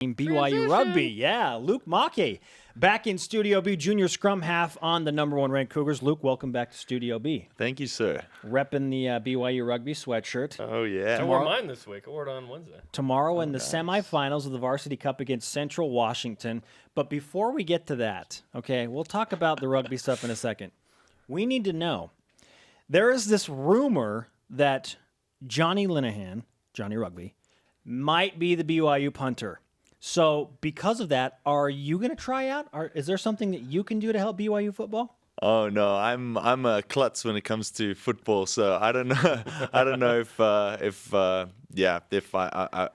BYU Rugby. Yeah, Luke Mocke back in Studio B, junior scrum half on the number one ranked Cougars. Luke, welcome back to Studio B. Thank you, sir. Repping the BYU Rugby sweatshirt. Oh, yeah. I wore mine this week. I wore it on Wednesday. Tomorrow in the semifinals of the Varsity Cup against Central Washington. But before we get to that, okay, we'll talk about the rugby stuff in a second. We need to know, there is this rumor that Johnny Linehan, Johnny Rugby, might be the BYU punter. So because of that, are you going to try out? Is there something that you can do to help BYU football? Oh no, I'm a klutz when it comes to football, so I don't know. I don't know if I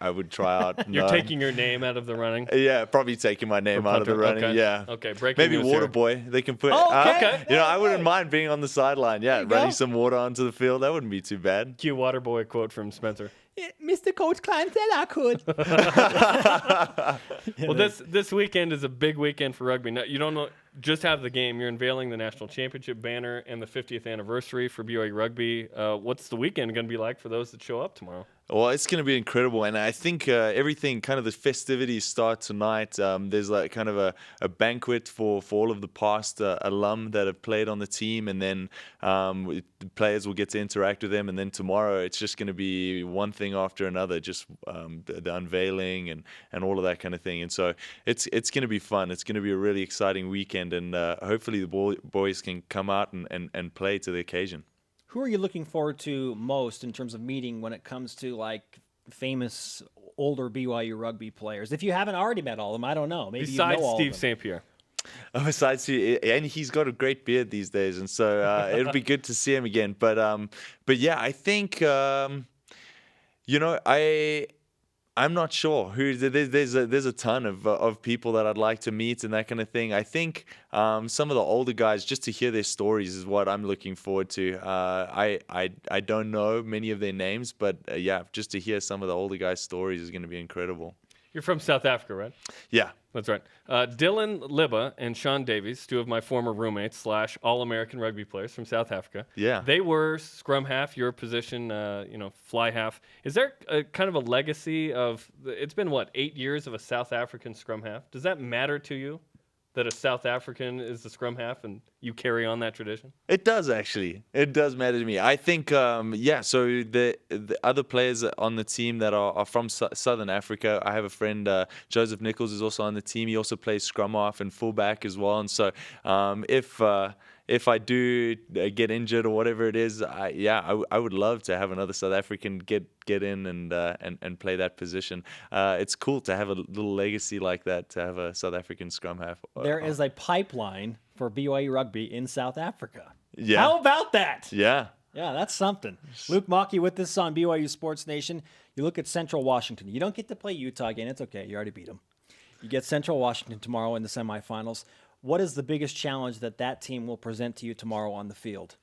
would try out. You're taking your name out of the running. Yeah, probably taking my name out of the running. Okay. Yeah. Okay. Breaking Maybe news water here. boy. They can put. Okay. I wouldn't mind being on the sideline. Yeah, you go. running some water onto the field. That wouldn't be too bad. Cue Waterboy quote from Spencer. Mr. Coach Klein said I could. Well, this weekend is a big weekend for rugby. Now, you don't just have the game. You're unveiling the national championship banner and the 50th anniversary for BYU Rugby. What's the weekend going to be like for those that show up tomorrow? Well, it's going to be incredible, and I think everything, kind of the festivities start tonight. There's like kind of a banquet for all of the past alum that have played on the team, and then the players will get to interact with them, and then tomorrow it's just going to be one thing after another, just the unveiling and all of that kind of thing. And so it's going to be fun. It's going to be a really exciting weekend, and hopefully the boys can come out and play to the occasion. Who are you looking forward to most in terms of meeting when it comes to like famous older BYU rugby players? If you haven't already met all of them, I don't know. Maybe Besides you know all Steve of them. St. Pierre. Besides, and he's got a great beard these days, and so it'll be good to see him again. But yeah, I think I'm not sure who. There's a ton of people that I'd like to meet and that kind of thing. I think some of the older guys, just to hear their stories, is what I'm looking forward to. I don't know many of their names, but yeah, just to hear some of the older guys' stories is going to be incredible. You're from South Africa, right? Yeah. That's right. Dylan Libba and Sean Davies, two of my former roommates / All-American rugby players from South Africa. Yeah. They were scrum half, your position, fly half. Is there a kind of a legacy of, it's been 8 years of a South African scrum half? Does that matter to you that a South African is the scrum half and you carry on that tradition? It does, actually. It does matter to me. I think, so the other players on the team that are from Southern Africa, I have a friend, Joseph Nichols, is also on the team. He also plays scrum half and fullback as well. And so if I do get injured or whatever it is, I would love to have another South African get in and play that position. It's cool to have a little legacy like that, to have a South African scrum half. There is a pipeline for BYU Rugby in South Africa. Yeah. How about that? Yeah. Yeah, that's something. Luke Mocke with us on BYU Sports Nation. You look at Central Washington. You don't get to play Utah again. It's okay. You already beat them. You get Central Washington tomorrow in the semifinals. What is the biggest challenge that team will present to you tomorrow on the field?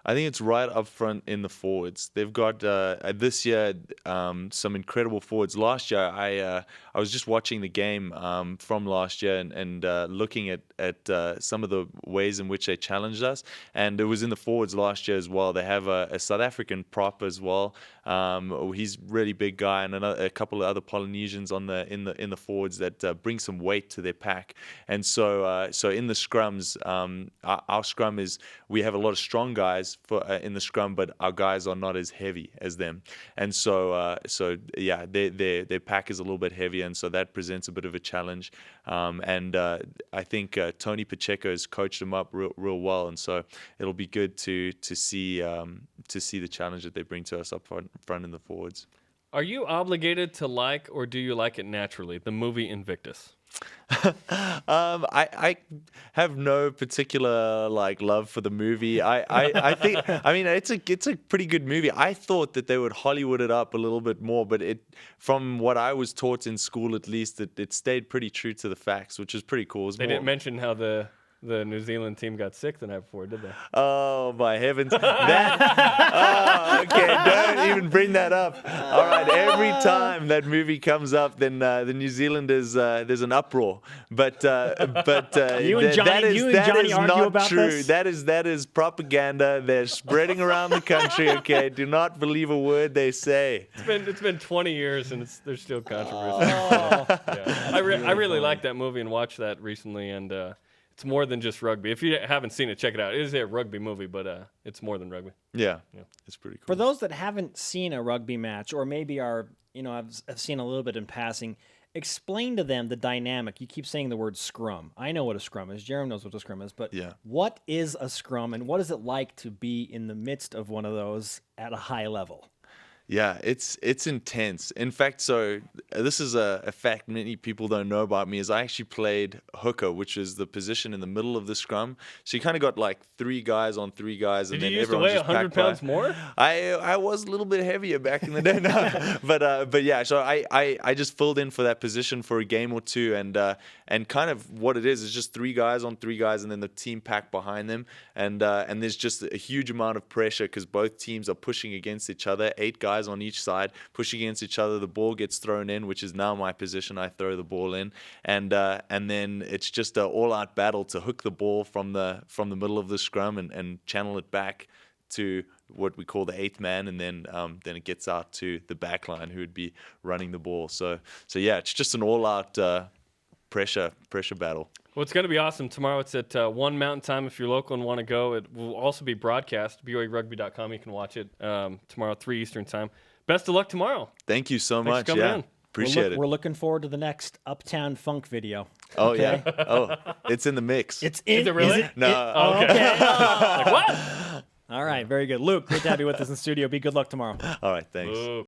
I think it's right up front in the forwards. They've got this year some incredible forwards. Last year, I was just watching the game from last year and looking at some of the ways in which they challenged us. And it was in the forwards last year as well. They have a South African prop as well. He's a really big guy, and a couple of other Polynesians in the forwards that bring some weight to their pack. And so in the scrums, our scrum is, we have a lot of strong guys in the scrum, but our guys are not as heavy as them. And so their pack is a little bit heavier, and so that presents a bit of a challenge. I think Tony Pacheco has coached them up real well, and so it'll be good to see the challenge that they bring to us up front in the forwards. Are you obligated to like, or do you like it naturally, the movie Invictus? I have no particular love for the movie. I think, I mean, it's a pretty good movie. I thought that they would Hollywood it up a little bit more, but from what I was taught in school, at least, it stayed pretty true to the facts, which is pretty cool. They didn't mention how the the New Zealand team got sick the night before, did they? Oh my heavens! Okay, don't even bring that up. All right, every time that movie comes up, then the New Zealanders there's an uproar. But You and Johnny- you and Johnny argue not about true. this? That is propaganda. They're spreading around the country. Okay, do not believe a word they say. It's been 20 years and there's still controversy. Oh. Yeah. I really liked that movie and watched that recently, and it's more than just rugby. If you haven't seen it, check it out. It is a rugby movie, but it's more than rugby. Yeah, it's pretty cool. For those that haven't seen a rugby match, or maybe are, I've seen a little bit in passing, explain to them the dynamic. You keep saying the word scrum. I know what a scrum is. Jeremy knows what a scrum is. But what is a scrum, and what is it like to be in the midst of one of those at a high level? Yeah, it's intense. In fact, so this is a fact many people don't know about me, is I actually played hooker, which is the position in the middle of the scrum. So you kind of got like 3 guys on 3 guys, and Did then you used to everyone's weigh just 100 packed by. pounds more? I was a little bit heavier back in the day, no. but yeah. So I just filled in for that position for a game or two, and kind of what it is just 3 guys on 3 guys, and then the team pack behind them, and there's just a huge amount of pressure because both teams are pushing against each other. 8 guys on each side pushing against each other. The ball gets thrown in, which is now my position. I throw the ball in, and then it's just an all-out battle to hook the ball from the middle of the scrum and channel it back to what we call the 8th man, and then it gets out to the back line who would be running the ball. So yeah, it's just an all-out pressure battle. Well, it's going to be awesome. Tomorrow it's at 1 Mountain Time. If you're local and want to go, it will also be broadcast. BYUrugby.com. You can watch it tomorrow, 3 Eastern Time. Best of luck tomorrow. Thank you so Thanks much. for coming Yeah, in. appreciate it. We're looking forward to the next Uptown Funk video. Oh okay? yeah. Oh, it's in the mix. It's in. Is it really? No. Okay. Oh. Like, what? All right, very good. Luke, great to have you with us in the studio. Be good luck tomorrow. All right. Thanks. Ooh.